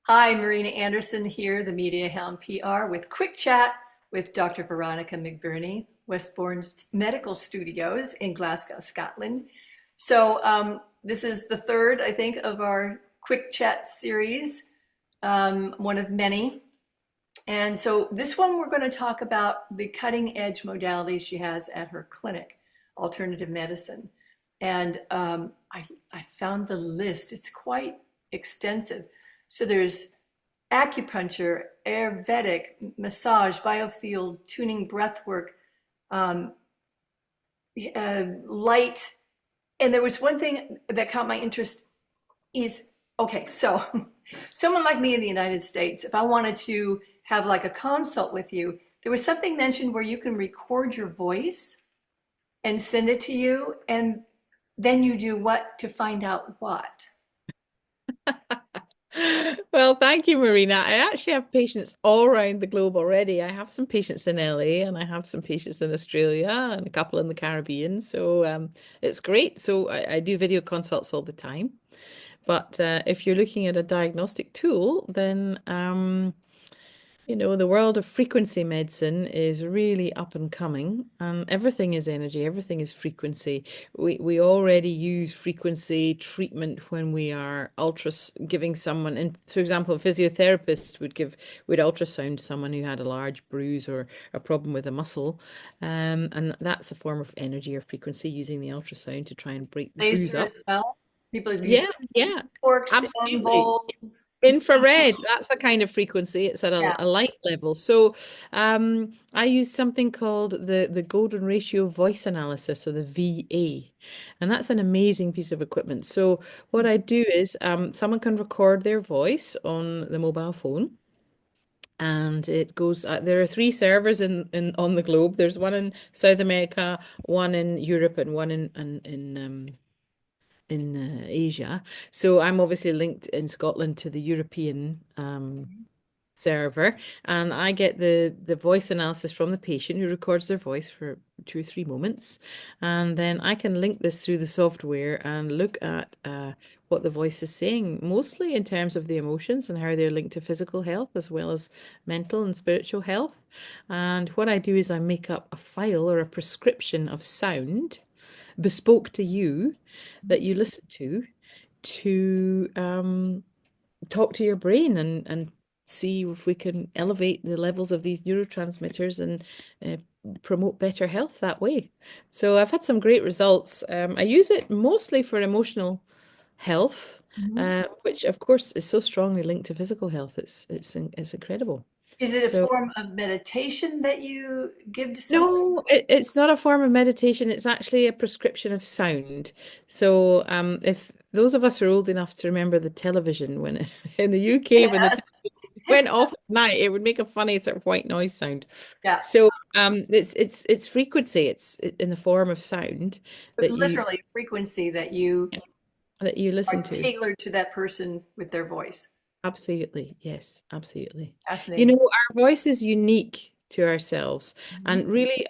Hi, Marina Anderson here, the Media Hound PR with Quick Chat with Dr. Veronica McBurnie, Westbourne Medical Studios in Glasgow, Scotland. This is the third, I think, of our Quick Chat series, one of many. And so this one, we're going to talk about the cutting edge modalities she has at her clinic, alternative medicine. And I found the list, it's quite extensive. So there's acupuncture, Ayurvedic, massage, biofield, tuning, breath work, um, light. And there was one thing that caught my interest is, okay, so someone like me in the United States, if I wanted to have like a consult with you, there was something mentioned where you can record your voice and send it to you, and then you do what to find out what? Well, thank you, Marina. I actually have patients all around the globe already. I have some patients in LA and I have some patients in Australia and a couple in the Caribbean. So it's great. So I do video consults all the time. But if you're looking at a diagnostic tool, then the world of frequency medicine is really up and coming. Everything is energy, everything is frequency. We already use frequency treatment when we are giving someone, and for example, a physiotherapist would ultrasound someone who had a large bruise or a problem with a muscle. And that's a form of energy or frequency using the ultrasound to try and break the bruise Laser up. as well. People have used Yeah, yeah, forks and absolutely. bowls. Infrared, that's a kind of frequency. It's at Yeah. a light level. So I use something called the golden ratio voice analysis, or the VA. And that's an amazing piece of equipment. So what I do is someone can record their voice on the mobile phone. And it goes, there are three servers in on the globe. There's one in South America, one in Europe, and one in Asia. So I'm obviously linked in Scotland to the European server, and I get the voice analysis from the patient who records their voice for 2 or 3 moments, and then I can link this through the software and look at what the voice is saying, mostly in terms of the emotions and how they're linked to physical health as well as mental and spiritual health. And what I do is I make up a file or a prescription of sound bespoke to you that you listen to talk to your brain and see if we can elevate the levels of these neurotransmitters and uh, promote better health that way. So I've had some great results. I use it mostly for emotional health, Mhm. which of course is so strongly linked to physical health. It's incredible. Is it a So form of meditation that you give to someone? no, it's not a form of meditation. It's actually a prescription of sound. So if those of us are old enough to remember the television when in the UK when the Yes. television went off at night, it would make a funny sort of white noise sound. Yeah. So it's frequency. In the form of sound But that you literally frequency that you listen are to. tailored to that person with their voice. Absolutely. Yes, absolutely. Fascinating. Our voice is unique to ourselves. Mhm. And really,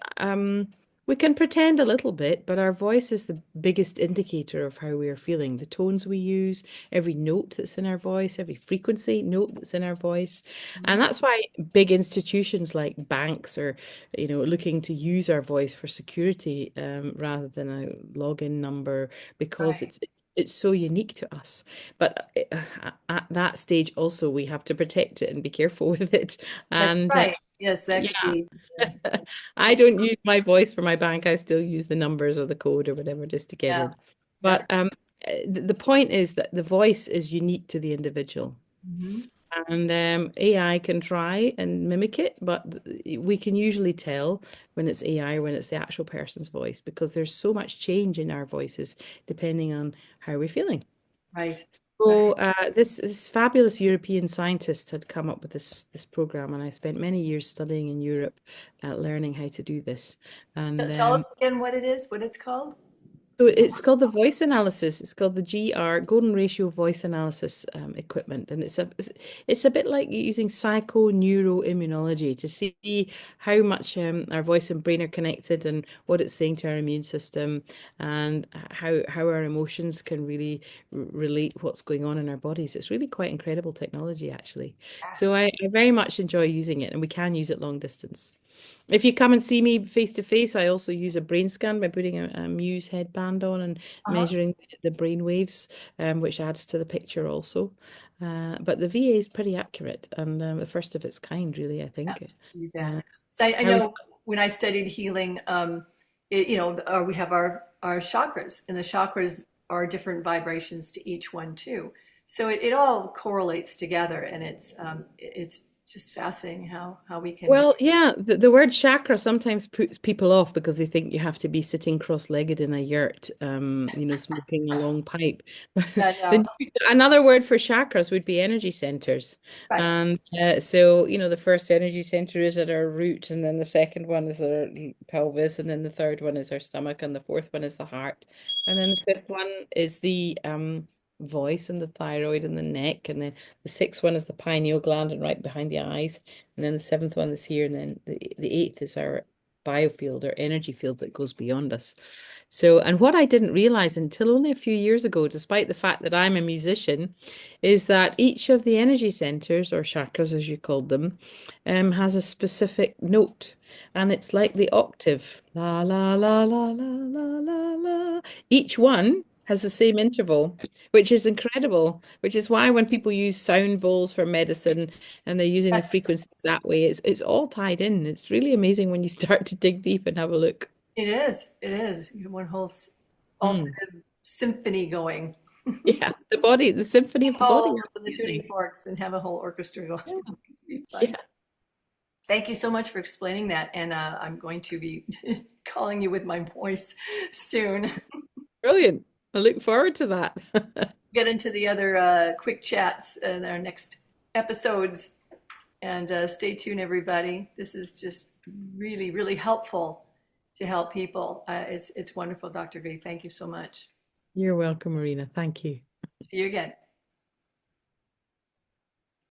we can pretend a little bit, but our voice is the biggest indicator of how we are feeling. The tones we use, every note that's in our voice, every frequency note that's in our voice. Mhm. And that's why big institutions like banks are, looking to use our voice for security, rather than a login number, because Right. it's so unique to us. But at that stage, also, we have to protect it and be careful with it. That's And right. Yes, that yeah, could be. I don't use my voice for my bank. I still use the numbers or the code or whatever it is to get Yeah. in. Yeah. But the point is that the voice is unique to the individual. Mhm. And AI can try and mimic it, but we can usually tell when it's AI or when it's the actual person's voice, because there's so much change in our voices depending on how we're feeling. Right. So Right. this fabulous European scientist had come up with this program, and I spent many years studying in Europe, learning how to do this. And Tell us again what it is, what it's called. So it's called the voice analysis. It's called the GR, Golden Ratio Voice Analysis equipment, and it's a bit like using psychoneuroimmunology to see how much our voice and brain are connected and what it's saying to our immune system, and how our emotions can really relate what's going on in our bodies. It's really quite incredible technology, actually. So I very much enjoy using it, and we can use it long distance. If you come and see me face to face, I also use a brain scan by putting a Muse headband on and Uh-huh. measuring the brain waves, which adds to the picture also. But the VA is pretty accurate and the first of its kind, really, I Yeah, think. do that. Uh, So I how's know when I studied healing, we have our chakras, and the chakras are different vibrations to each one too. So it all correlates together, and it's just fascinating how we can. Well, yeah, the word chakra sometimes puts people off because they think you have to be sitting cross-legged in a yurt, smoking a long pipe. Yeah, no, Another word for chakras would be energy centers. right. And so, the first energy center is at our root, and then the second one is our pelvis, and then the third one is our stomach, and the fourth one is the heart. And then the fifth one is the voice and the thyroid and the neck, and then the sixth one is the pineal gland and right behind the eyes. And then the seventh one is here, and then the eighth is our biofield or energy field that goes beyond us. So, and what I didn't realize until only a few years ago, despite the fact that I'm a musician, is that each of the energy centers or chakras, as you called them, has a specific note. And it's like the octave. La la la la la la la la. Each one has the same interval, which is incredible, which is why when people use sound bowls for medicine and they're using the Yes, frequencies that way, it's all tied in. It's really amazing when you start to dig deep and have a look. it is. It is. You have one whole Mm. alternative symphony going. Yeah, the body, the symphony of the body. Bowls and the tuning Absolutely. forks and have a whole orchestra going. Yeah, It'd be fun. yeah, Thank you so much for explaining that. And I'm going to be calling you with my voice soon. brilliant. I look forward to that. Get into the other quick chats in our next episodes. And stay tuned, everybody. This is just really, really helpful to help people. It's wonderful, Dr. V. Thank you so much. You're welcome, Marina. Thank you. See you again.